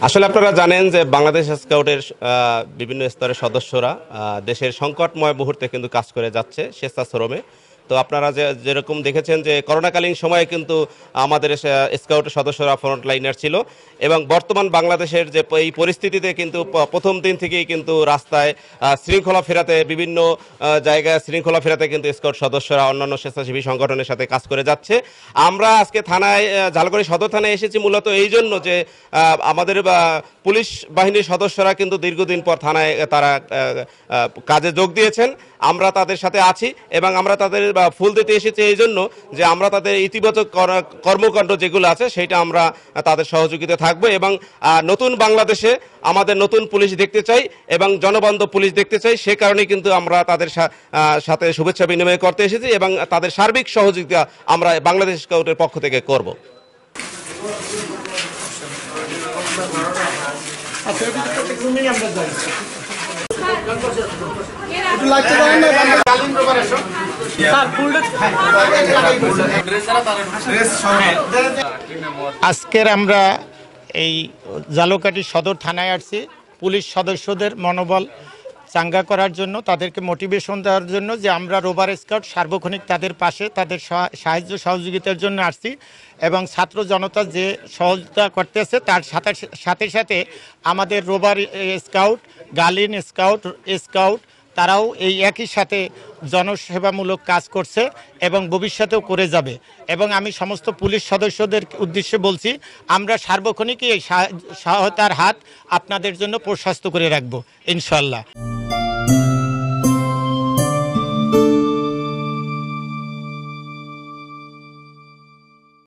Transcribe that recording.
আসলে আপনারা জানেন যে বাংলাদেশ স্কাউটের বিভিন্ন স্তরের সদস্যরা দেশের সংকটময় মুহূর্তে কিন্তু কাজ করে যাচ্ছে স্বেচ্ছাশ্রমে। তো আপনারা যেরকম দেখেছেন যে করোনাকালীন সময়ে কিন্তু আমাদের স্কাউটের সদস্যরা ফ্রন্ট লাইনার ছিল, এবং বর্তমান বাংলাদেশের যে এই পরিস্থিতিতে কিন্তু প্রথম দিন থেকেই কিন্তু রাস্তায় শৃঙ্খলা ফেরাতে, বিভিন্ন জায়গায় শৃঙ্খলা ফেরাতে কিন্তু স্কাউট সদস্যরা অন্যান্য স্বেচ্ছাসেবী সংগঠনের সাথে কাজ করে যাচ্ছে। আমরা আজকে থানায়, ঝালকাঠি সদর থানায় এসেছি মূলত এই জন্য যে আমাদের পুলিশ বাহিনীর সদস্যরা কিন্তু দীর্ঘদিন পর থানায় তারা কাজে যোগ দিয়েছেন। আমরা তাদের সাথে আছি এবং আমরা তাদের ফুল দিতে এসেছি এই জন্য যে আমরা তাদের ইতিবাচক কর্মকাণ্ড যেগুলো আছে সেটা আমরা তাদের সহযোগিতা থাকবো, এবং নতুন বাংলাদেশে আমাদের নতুন পুলিশ দেখতে চাই এবং জনবান্ধব পুলিশ দেখতে চাই। সে কারণে কিন্তু আমরা তাদের সাথে শুভেচ্ছা বিনিময় করতে এসেছি এবং তাদের সার্বিক সহযোগিতা আমরা বাংলাদেশ স্কাউটের পক্ষ থেকে করব। আজকের আমরা এই ঝালকাঠি সদর থানায় আসছি পুলিশ সদস্যদের মনোবল চাঙ্গা করার জন্য, তাদেরকে মোটিভেশন দেওয়ার জন্য যে আমরা রোভার স্কাউট সার্বক্ষণিক তাদের পাশে, তাদের সাহায্য সহযোগিতার জন্য আসছি। এবং ছাত্র জনতা যে সহযোগিতা করতেছে তার সাথে সাথে আমাদের রোভার স্কাউট, গার্লিন স্কাউট, স্কাউট তারাও এই একই সাথে জনসেবামূলক কাজ করছে এবং ভবিষ্যতেও করে যাবে। এবং আমি সমস্ত পুলিশ সদস্যদের উদ্দেশ্যে বলছি, আমরা সার্বক্ষণিক এই সহায়তার হাত আপনাদের জন্য প্রশস্ত করে রাখবো ইনশাল্লাহ।